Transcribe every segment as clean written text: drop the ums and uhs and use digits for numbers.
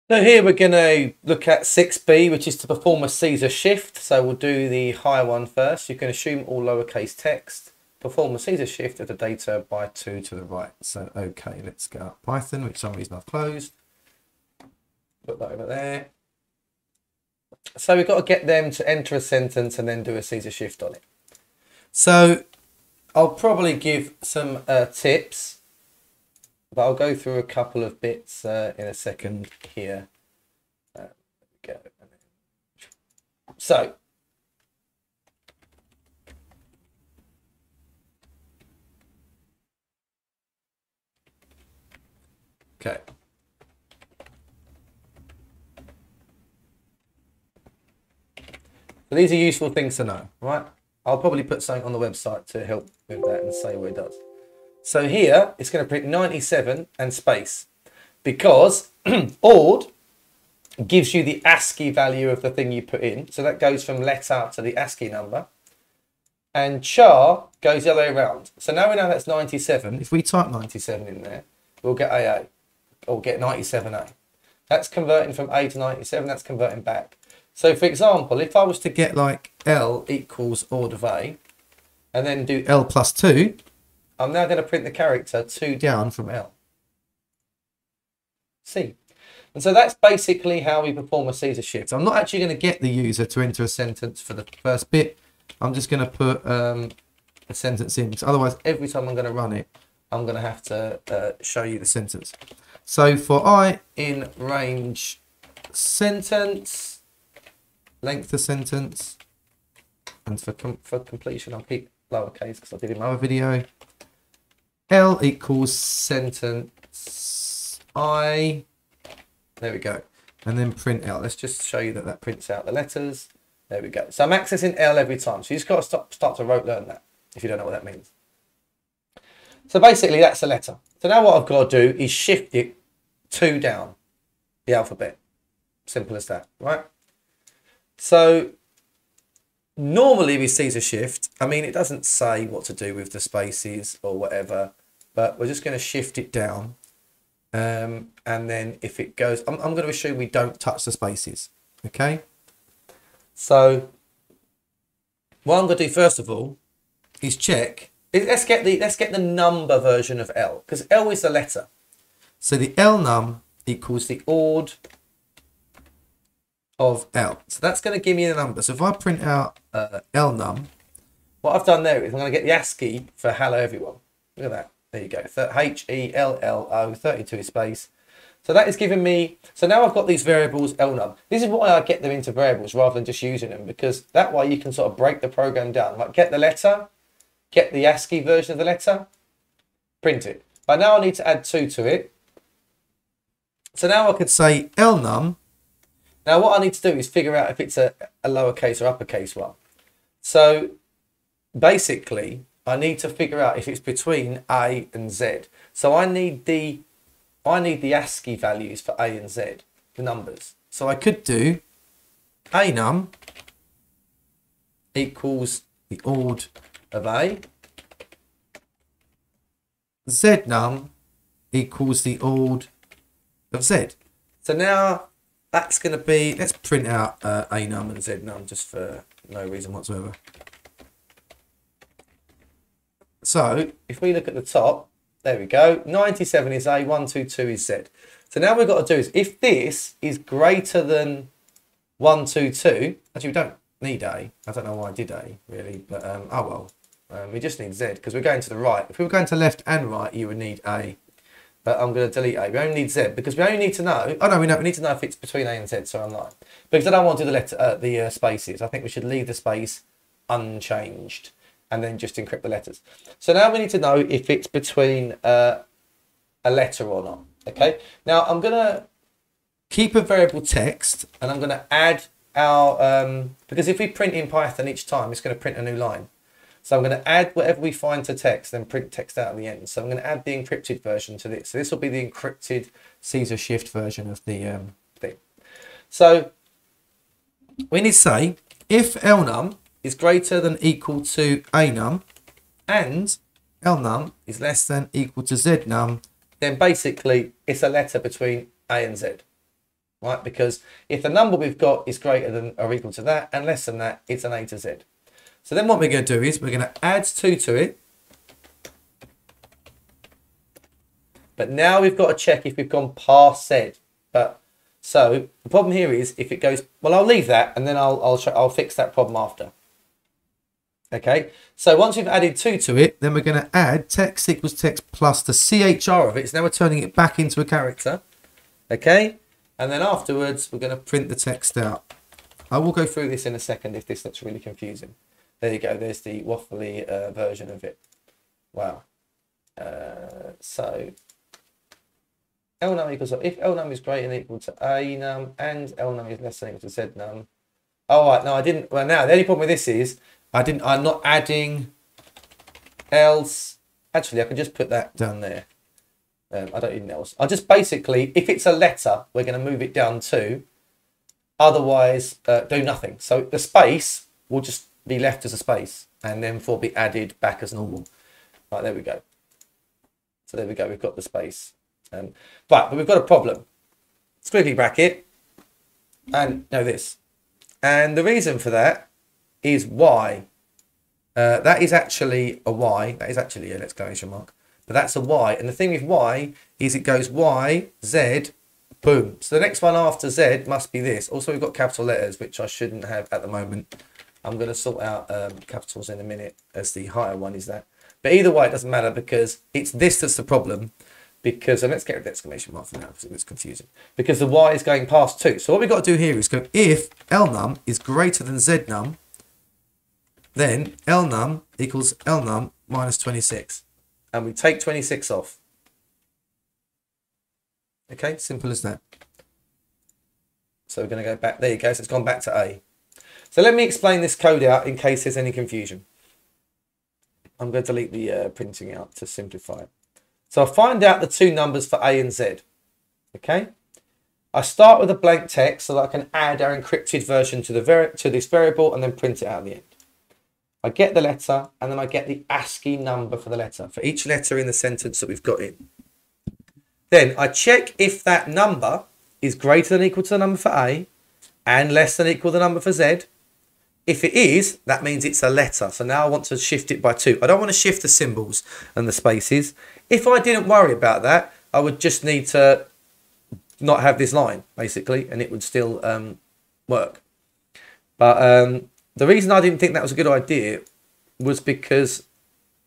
So here we're going to look at 6b, which is to perform a Caesar shift. So we'll do the higher one first. You can assume all lowercase text. Perform a Caesar shift of the data by 2 to the right. So, okay, let's go up Python, which for some reason I've closed. Put that over there. So we've got to get them to enter a sentence and then do a Caesar shift on it. So I'll probably give some tips. But I'll go through a couple of bits in a second here. So, okay. So these are useful things to know, right? I'll probably put something on the website to help with that and say what it does. So here, it's going to print 97 and space because ORD gives you the ASCII value of the thing you put in. So that goes from letter to the ASCII number. And char goes the other way around. So now we know that's 97. If we type 97 in there, we'll get AA or get 97A. That's converting from A to 97. That's converting back. So for example, if I was to get like L equals ORD of A and then do L plus 2, I'm now going to print the character 2 down from L. C. And so that's basically how we perform a Caesar shift. I'm not actually going to get the user to enter a sentence for the first bit. I'm just going to put a sentence in. Because otherwise, every time I'm going to run it, I'm going to have to show you the sentence. So for I in range sentence, length of sentence, and for completion, I'll keep lowercase because I did in my other video. L equals sentence I. There we go. And then print L. Let's just show you that that prints out the letters. There we go. So I'm accessing L every time. So you just got to start to learn that if you don't know what that means. So basically that's a letter. So now what I've got to do is shift it 2 down the alphabet. Simple as that, right? So normally with Caesar shift, I mean, it doesn't say what to do with the spaces or whatever, but we're just going to shift it down. And then if it goes, I'm going to assume we don't touch the spaces. Okay. So what I'm going to do first of all is check. Let's get the number version of L because L is the letter. So the L num equals the ORD of L. So that's going to give me the number. So if I print out L num, what I've done there is I'm going to get the ASCII for hello everyone. Look at that. There you go. HELLO 32 space. So that is giving me. So now I've got these variables L num. This is why I get them into variables rather than just using them, because that way you can sort of break the program down. Like get the letter, get the ASCII version of the letter, print it. But now I need to add 2 to it. So now I could say L num. Now what I need to do is figure out if it's a lowercase or uppercase one. So basically I need to figure out if it's between A and Z. So I need the ASCII values for A and Z, the numbers. So I could do A num equals the ORD of A. Z num equals the ORD of Z. So now that's going to be, let's print out A num and Z num just for no reason whatsoever. So if we look at the top, there we go. 97 is A, 122 is Z. So now we've got to do is if this is greater than 122, actually we don't need A. I don't know why I did A really, but oh well. We just need Z because we're going to the right. If we were going to left and right, you would need A. But I'm going to delete A. We only need Z because we only need to know. Oh no, we need to know if it's between A and Z. So I'm lying because I don't want to do the spaces. I think we should leave the space unchanged and then just encrypt the letters. So now we need to know if it's between a letter or not. Okay. Now I'm going to keep a variable text and I'm going to add our because if we print in Python each time, it's going to print a new line. So I'm going to add whatever we find to text, then print text out at the end. So I'm going to add the encrypted version to this. So this will be the encrypted Caesar shift version of the thing. So we need to say if L num is greater than equal to A num and L num is less than equal to Z num, then basically it's a letter between A and Z. right? Because if the number we've got is greater than or equal to that and less than that, it's an A to Z. So then what we're going to do is we're going to add 2 to it. But now we've got to check if we've gone past Z. But so the problem here is if it goes, well, I'll leave that and then I'll fix that problem after. Okay, so once we've added 2 to it, then we're going to add text equals text plus the CHR of it. So now we're turning it back into a character. Okay, and then afterwards we're going to print the text out. I will go through this in a second if this looks really confusing. There you go, there's the waffly version of it. Wow. So L num equals, if L num is greater than or equal to A num and L num is less than or equal to Z num. Oh, right, no, I didn't. Well, now the only problem with this is I'm not adding else. Actually, I can just put that down there. I don't need else. I'll just basically, if it's a letter, we're going to move it down to. Otherwise, do nothing. So the space will just be left as a space and then for be added back as normal. Right, there we go. So there we go. We've got the space. But we've got a problem. Squiggly bracket and no this. And the reason for that is Y. That is actually a Y. That is actually an exclamation mark. But that's a Y. And the thing with Y is it goes Y, Z, boom. So the next one after Z must be this. Also, we've got capital letters, which I shouldn't have at the moment. I'm going to sort out capitals in a minute as the higher one is that. But either way, it doesn't matter because it's this that's the problem. Because, and let's get rid of the exclamation mark for now because it's confusing. Because the Y is going past 2. So what we've got to do here is go if L num is greater than Z num, then L num equals L num minus 26. And we take 26 off. Okay, simple as that. So we're going to go back. There you go. So it's gone back to A. So let me explain this code out in case there's any confusion. I'm going to delete the printing out to simplify it. So I find out the 2 numbers for A and Z. Okay. I start with a blank text so that I can add our encrypted version to this variable and then print it out at the end. I get the letter and then I get the ASCII number for the letter, for each letter in the sentence that we've got in. Then I check if that number is greater than or equal to the number for A and less than or equal to the number for Z. If it is, that means it's a letter. So now I want to shift it by 2. I don't want to shift the symbols and the spaces. If I didn't worry about that, I would just need to not have this line, basically, and it would still work. But the reason I didn't think that was a good idea was because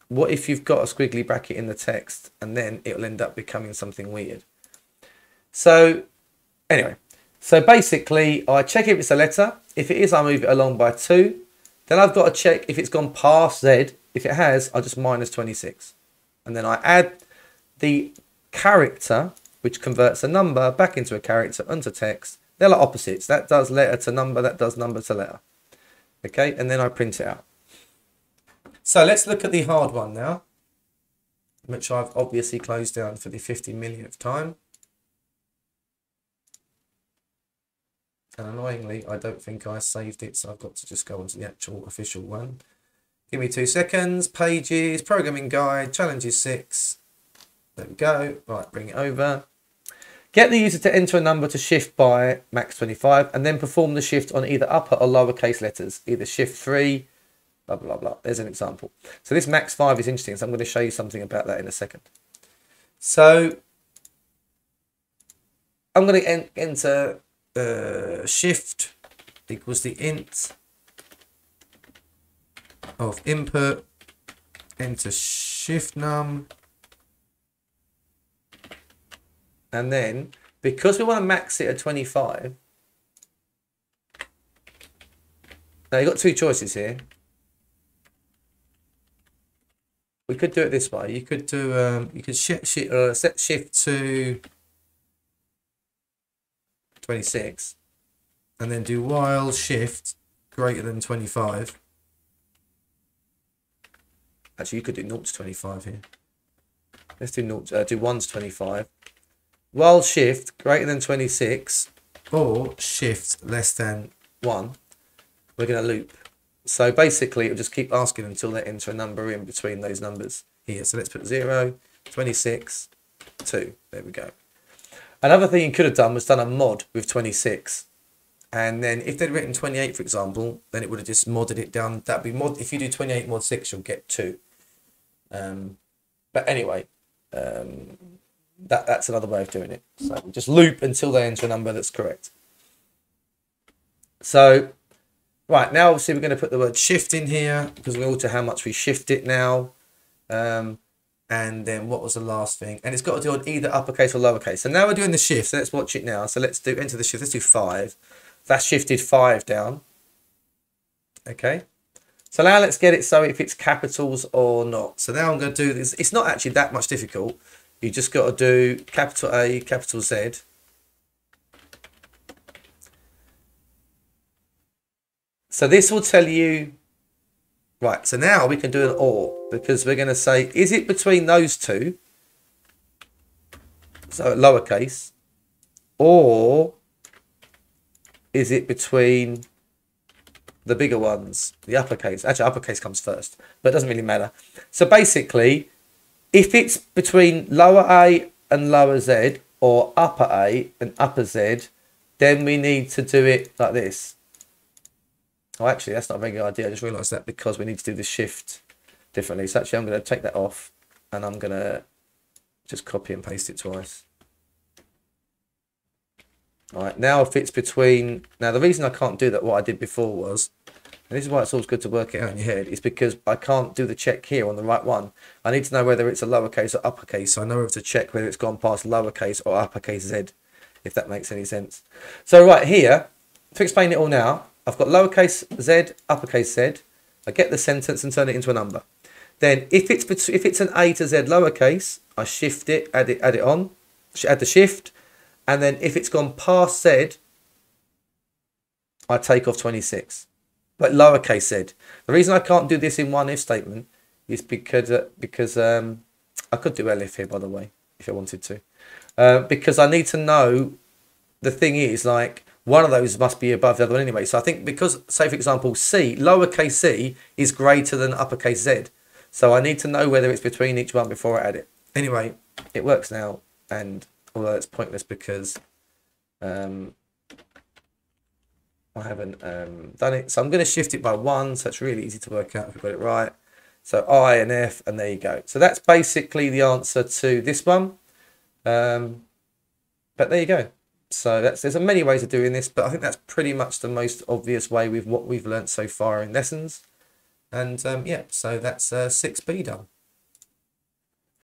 what if you've got a squiggly bracket in the text and then it'll end up becoming something weird. So anyway, so basically I check if it's a letter. If it is, I move it along by 2. Then I've got to check if it's gone past Z. If it has, I'll just minus 26. And then I add the character, which converts a number back into a character onto text. They're like opposites. That does letter to number, that does number to letter. Okay, and then I print it out. So let's look at the hard one now, which I've obviously closed down for the 50 millionth time. And annoyingly, I don't think I saved it, so I've got to just go on to the actual official one. Give me 2 seconds. Pages, programming guide, challenges 6. There we go. Right, bring it over. Get the user to enter a number to shift by max 25 and then perform the shift on either upper or lowercase letters, either shift 3, blah, blah, blah. There's an example. So this max 5 is interesting, so I'm going to show you something about that in a second. So I'm going to enter shift equals the int of input, enter shift num. And then, because we want to max it at 25, now you've got 2 choices here. We could do it this way. You could do, you could set shift to 26, and then do while shift greater than 25. Actually, you could do 0 to 25 here. Let's do 0, do 1 to 25. While shift greater than 26 or shift less than 1, we're going to loop. So basically, it'll just keep asking until they enter a number in between those numbers here. So let's put 0, 26, 2. There we go. Another thing you could have done was done a mod with 26. And then if they'd written 28, for example, then it would have just modded it down. That'd be mod. If you do 28 mod 6, you'll get 2. But anyway, that's another way of doing it. So just loop until they enter a number that's correct. So, right, now obviously we're going to put the word shift in here because we alter how much we shift it now. And then what was the last thing? And it's got to do on either uppercase or lowercase. So now we're doing the shift. So let's watch it now. So let's do enter the shift. Let's do 5. That's shifted 5 down. Okay. So now let's get it so if it's capitals or not. So now I'm going to do this. It's not actually that much difficult. You just got to do capital A, capital Z. So this will tell you. Right, so now we can do an or, because we're going to say, is it between those two, so lowercase, or is it between the bigger ones, the uppercase? Actually, uppercase comes first, but it doesn't really matter. So basically, if it's between lower A and lower Z, or upper A and upper Z, then we need to do it like this. Oh, actually, that's not a very good idea. I just realised that because we need to do the shift differently. So actually, I'm going to take that off and I'm going to just copy and paste it twice. All right, now if it's between... Now, the reason I can't do that, what I did before was, and this is why it's always good to work it out in your head, is because I can't do the check here on the right one. I need to know whether it's a lowercase or uppercase, so I know whether to check whether it's gone past lowercase or uppercase Z, if that makes any sense. So right here, to explain it all now, I've got lowercase z, uppercase z. I get the sentence and turn it into a number. Then if it's an A to Z lowercase, I shift it, add it on, add the shift, and then if it's gone past Z, I take off 26. But lowercase z. The reason I can't do this in one if statement is because I could do elif here, by the way, if I wanted to, because I need to know. The thing is, like, one of those must be above the other one anyway. So I think because, say for example, C, lowercase c is greater than uppercase z. So I need to know whether it's between each one before I add it. Anyway, it works now, and although it's pointless because I haven't done it. So I'm going to shift it by 1, so it's really easy to work out if we've got it right. So I and F, and there you go. So that's basically the answer to this one. But there you go. So there's many ways of doing this, but I think that's pretty much the most obvious way with what we've learnt so far in lessons. And yeah, so that's 6B done.